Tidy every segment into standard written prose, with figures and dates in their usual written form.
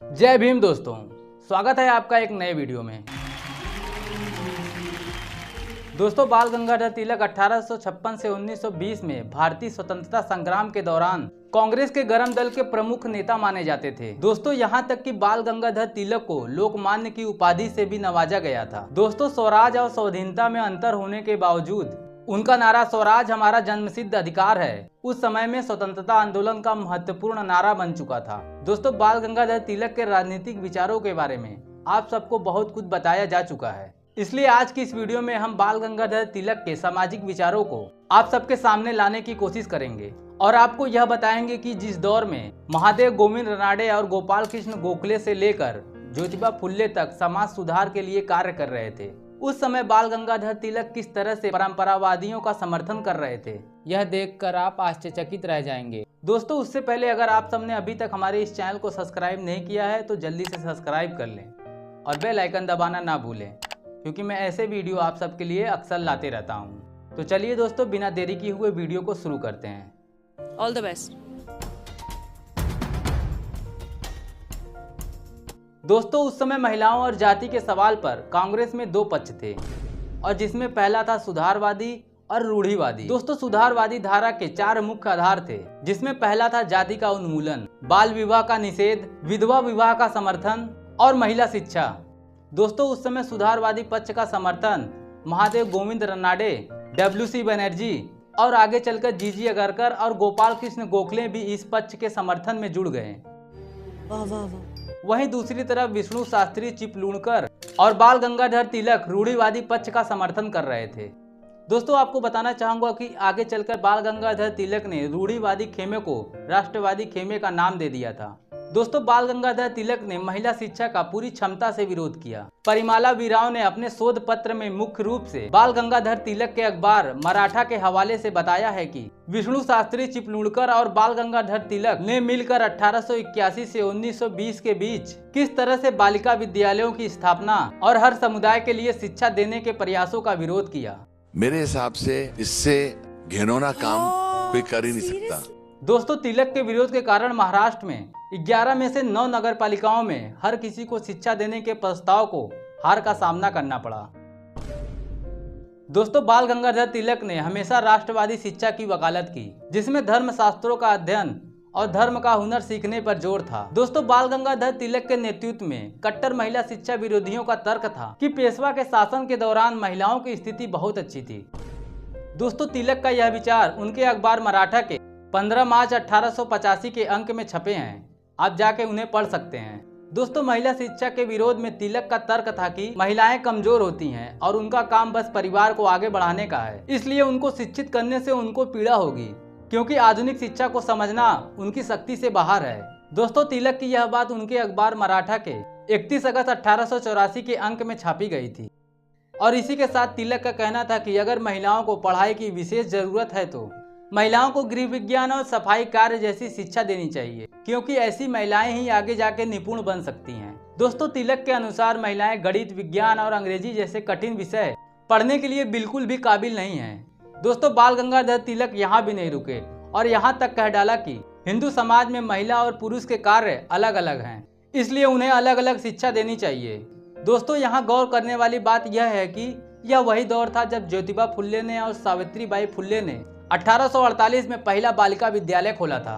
जय भीम दोस्तों, स्वागत है आपका एक नए वीडियो में। दोस्तों, बाल गंगाधर तिलक 1856 से 1920 में भारतीय स्वतंत्रता संग्राम के दौरान कांग्रेस के गर्म दल के प्रमुख नेता माने जाते थे। दोस्तों, यहाँ तक कि बाल गंगाधर तिलक को लोकमान्य की उपाधि से भी नवाजा गया था। दोस्तों, स्वराज और स्वाधीनता में अंतर होने के बावजूद उनका नारा स्वराज हमारा जन्मसिद्ध अधिकार है उस समय में स्वतंत्रता आंदोलन का महत्वपूर्ण नारा बन चुका था। दोस्तों, बाल गंगाधर तिलक के राजनीतिक विचारों के बारे में आप सबको बहुत कुछ बताया जा चुका है, इसलिए आज की इस वीडियो में हम बाल गंगाधर तिलक के सामाजिक विचारों को आप सबके सामने लाने की कोशिश करेंगे और आपको यह बताएंगे कि जिस दौर में महादेव गोविंद रनाडे और गोपाल कृष्ण गोखले से लेकर ज्योतिबा फुले तक समाज सुधार के लिए कार्य कर रहे थे, उस समय बाल गंगाधर तिलक किस तरह से परंपरावादियों का समर्थन कर रहे थे, यह देखकर आप आश्चर्यचकित रह जाएंगे। दोस्तों, उससे पहले अगर आप सबने अभी तक हमारे इस चैनल को सब्सक्राइब नहीं किया है तो जल्दी से सब्सक्राइब कर लें और बेल आइकन दबाना ना भूलें, क्योंकि मैं ऐसे वीडियो आप सबके लिए अक्सर लाते रहता हूँ। तो चलिए दोस्तों, बिना देरी किए हुए वीडियो को शुरू करते हैं। All the best. दोस्तों, उस समय महिलाओं और जाति के सवाल पर कांग्रेस में दो पक्ष थे और जिसमें पहला था सुधारवादी और रूढ़िवादी। दोस्तों, सुधारवादी धारा के चार मुख्य आधार थे, जिसमें पहला था जाति का उन्मूलन, बाल विवाह का निषेध, विधवा विवाह का समर्थन और महिला शिक्षा। दोस्तों, उस समय सुधारवादी पक्ष का समर्थन महादेव गोविंद रनाडे, डब्ल्यू.सी. बनर्जी और आगे चलकर जी.जी. अगरकर और गोपाल कृष्ण गोखले भी इस पक्ष के समर्थन में जुड़ गए। वाह वाह वाह। वहीं दूसरी तरफ विष्णु शास्त्री चिपलूणकर और बाल गंगाधर तिलक रूढ़िवादी पक्ष का समर्थन कर रहे थे। दोस्तों, आपको बताना चाहूंगा कि आगे चलकर बाल गंगाधर तिलक ने रूढ़िवादी खेमे को राष्ट्रवादी खेमे का नाम दे दिया था। दोस्तों, बाल गंगाधर तिलक ने महिला शिक्षा का पूरी क्षमता से विरोध किया। परिमाला वीराव ने अपने शोध पत्र में मुख्य रूप से बाल गंगाधर तिलक के अखबार मराठा के हवाले से बताया है कि विष्णु शास्त्री चिपलूणकर और बाल गंगाधर तिलक ने मिलकर 1881 से 1920 के बीच किस तरह से बालिका विद्यालयों की स्थापना और हर समुदाय के लिए शिक्षा देने के प्रयासों का विरोध किया। मेरे हिसाब से इससे घिनौना काम कोई कर ही नहीं सकता। दोस्तों, तिलक के विरोध के कारण महाराष्ट्र में 11 में से 9 नगर पालिकाओं में हर किसी को शिक्षा देने के प्रस्ताव को हार का सामना करना पड़ा। दोस्तों, बाल गंगाधर तिलक ने हमेशा राष्ट्रवादी शिक्षा की वकालत की, जिसमें धर्म शास्त्रों का अध्ययन और धर्म का हुनर सीखने पर जोर था। दोस्तों, बाल गंगाधर तिलक के नेतृत्व में कट्टर महिला शिक्षा विरोधियों का तर्क था कि पेशवा के शासन के दौरान महिलाओं की स्थिति बहुत अच्छी थी। दोस्तों, तिलक का यह विचार उनके अखबार मराठा के 15 मार्च 1885 के अंक में छपे हैं, आप जाके उन्हें पढ़ सकते हैं। दोस्तों, महिला शिक्षा के विरोध में तिलक का तर्क था कि महिलाएं कमजोर होती हैं और उनका काम बस परिवार को आगे बढ़ाने का है, इसलिए उनको शिक्षित करने से उनको पीड़ा होगी, क्योंकि आधुनिक शिक्षा को समझना उनकी शक्ति से बाहर है। दोस्तों, तिलक की यह बात उनके अखबार मराठा के 31 अगस्त 1884 के अंक में छापी गई थी और इसी के साथ तिलक का कहना था कि अगर महिलाओं को पढ़ाई की विशेष जरूरत है तो महिलाओं को गृह विज्ञान और सफाई कार्य जैसी शिक्षा देनी चाहिए, क्योंकि ऐसी महिलाएं ही आगे जाके निपुण बन सकती हैं। दोस्तों, तिलक के अनुसार महिलाएं गणित, विज्ञान और अंग्रेजी जैसे कठिन विषय पढ़ने के लिए बिल्कुल भी काबिल नहीं हैं। दोस्तों, बाल गंगाधर तिलक यहाँ भी नहीं रुके और यहाँ तक कह डाला कि हिंदू समाज में महिला और पुरुष के कार्य अलग अलग हैं, इसलिए उन्हें अलग अलग शिक्षा देनी चाहिए। दोस्तों, यहाँ गौर करने वाली बात यह है कि यह वही दौर था जब ज्योतिबा फुले ने और सावित्रीबाई फुले ने 1848 में पहला बालिका विद्यालय खोला था।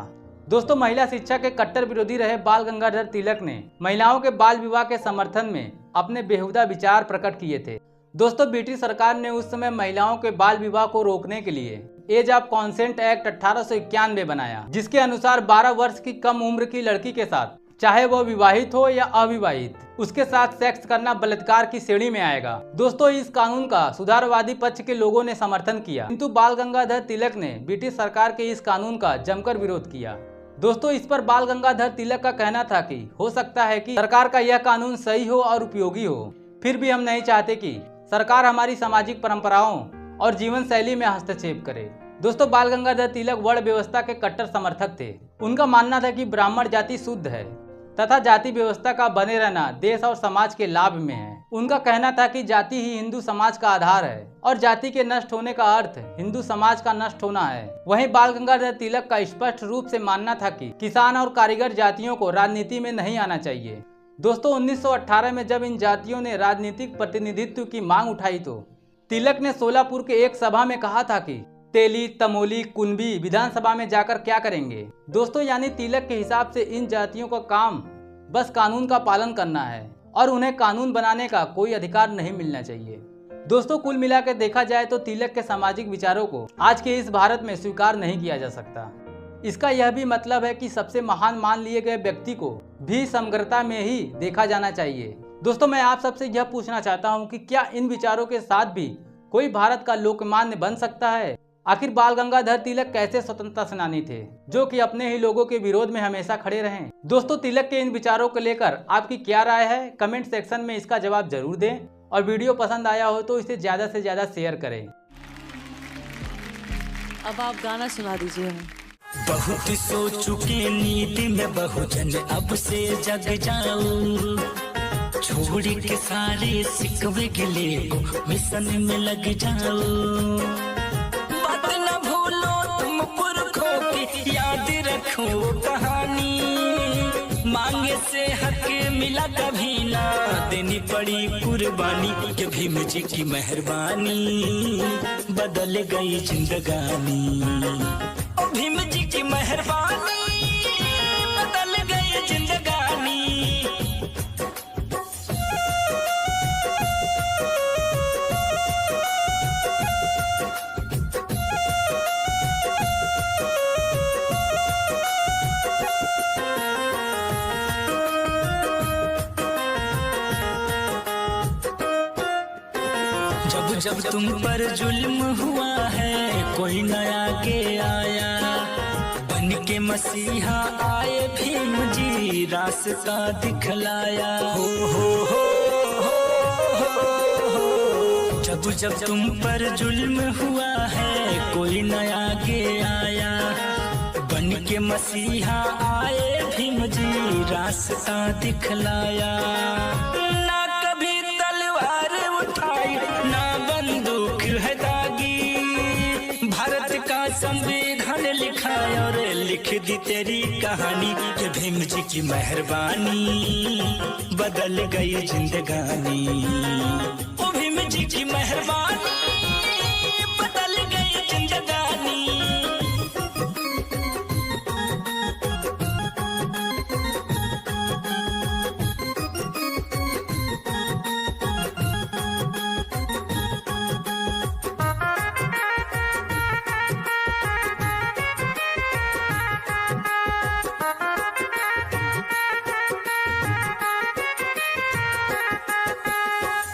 दोस्तों, महिला शिक्षा के कट्टर विरोधी रहे बाल गंगाधर तिलक ने महिलाओं के बाल विवाह के समर्थन में अपने बेहुदा विचार प्रकट किए थे। दोस्तों, ब्रिटिश सरकार ने उस समय महिलाओं के बाल विवाह को रोकने के लिए एज ऑफ कॉन्सेंट एक्ट 1891 बनाया, जिसके अनुसार 12 वर्ष की कम उम्र की लड़की के साथ, चाहे वह विवाहित हो या अविवाहित, उसके साथ सेक्स करना बलात्कार की श्रेणी में आएगा। दोस्तों, इस कानून का सुधारवादी पक्ष के लोगों ने समर्थन किया, किंतु बाल गंगाधर तिलक ने ब्रिटिश सरकार के इस कानून का जमकर विरोध किया। दोस्तों, इस पर बाल गंगाधर तिलक का कहना था कि हो सकता है कि सरकार का यह कानून सही हो और उपयोगी हो, फिर भी हम नहीं चाहते कि सरकार हमारी सामाजिक परंपराओं और जीवन शैली में हस्तक्षेप करे। दोस्तों, बाल गंगाधर तिलक वर्ण व्यवस्था के कट्टर समर्थक थे। उनका मानना था कि ब्राह्मण जाति शुद्ध है तथा जाति व्यवस्था का बने रहना देश और समाज के लाभ में है। उनका कहना था कि जाति ही हिंदू समाज का आधार है और जाति के नष्ट होने का अर्थ हिंदू समाज का नष्ट होना है। वहीं बाल गंगाधर तिलक का स्पष्ट रूप से मानना था कि किसान और कारीगर जातियों को राजनीति में नहीं आना चाहिए। दोस्तों 1918 में जब इन जातियों ने राजनीतिक प्रतिनिधित्व की मांग उठाई तो तिलक ने सोलापुर के एक सभा में कहा था कि तेली, तमोली, कुंभी विधानसभा में जाकर क्या करेंगे। दोस्तों यानी तिलक के हिसाब से इन जातियों का काम बस कानून का पालन करना है और उन्हें कानून बनाने का कोई अधिकार नहीं मिलना चाहिए। दोस्तों कुल मिलाकर देखा जाए तो तिलक के सामाजिक विचारों को आज के इस भारत में स्वीकार नहीं किया जा सकता। इसका यह भी मतलब है कि सबसे महान मान लिए गए व्यक्ति को भी समग्रता में ही देखा जाना चाहिए। दोस्तों मैं आप सबसे यह पूछना चाहता हूं कि क्या इन विचारों के साथ भी कोई भारत का लोकमान्य बन सकता है। आखिर बाल गंगाधर तिलक कैसे स्वतंत्रता सेनानी थे जो कि अपने ही लोगों के विरोध में हमेशा खड़े रहे। दोस्तों तिलक के इन विचारों को लेकर आपकी क्या राय है, कमेंट सेक्शन में इसका जवाब जरूर दें और वीडियो पसंद आया हो तो इसे ज्यादा से ज्यादा शेयर करें। अब आप गाना सुना दीजिए हमें। बहुत सोच चुके नीति में बहुजन अब से जग जाऊं, छोड़ के सारे सिकवे गिले को मिशन में लग जाऊं। बात न भूलो तुम पुरखों की, याद रखो कहानी, मांगे से हक मिला कभी ना, देनी पड़ी कुर्बानी, कि भीम जी की मेहरबानी बदल गई जिंदगानी। भीम जी की मेहरबानी बदल गई जिंदगानी। जब जब तुम पर जुल्म हुआ है कोई नया के आया, बन के मसीहा आए भीम जी रास्ता दिखलाया। हो जब जब तुम पर जुल्म हुआ है कोई नया के आया, बन के मसीहा आए भीम जी रास्ता दिखलाया। ना कभी तलवार उठाई ना बंदूक है दागी, भारत का संविधान लिखा और लिख दी तेरी कहानी, कि भीम जी की मेहरबानी बदल गई जिंदगानी। ओ भीम जी की मेहरबानी बदल गई जिंदगानी।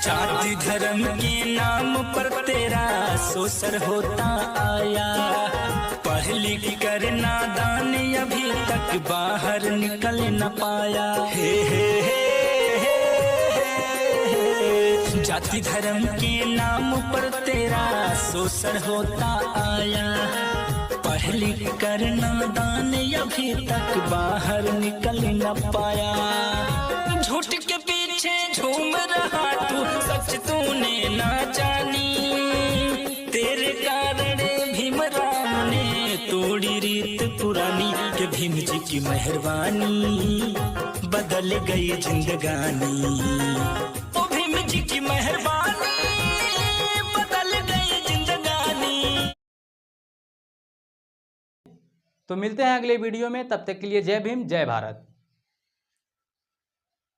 जाति धर्म के नाम पर तेरा शोषण होता आया, पढ़ लिख कर नादान अभी तक बाहर निकल न पाया। जाति धर्म के नाम पर तेरा शोषण होता आया, पढ़ लिख कर नादान अभी तक बाहर निकल न पाया। झूठ के पीछे झूम रहा तू, सच तूने ना जानी, तेरे कारण भीम राम ने तोड़ी रीत पुरानी, कि भीम जी की मेहरबानी बदल गई जिंदगानी। ओ भीम जी की मेहरबानी बदल गई जिंदगानी। तो मिलते हैं अगले वीडियो में, तब तक के लिए जय भीम जय भारत।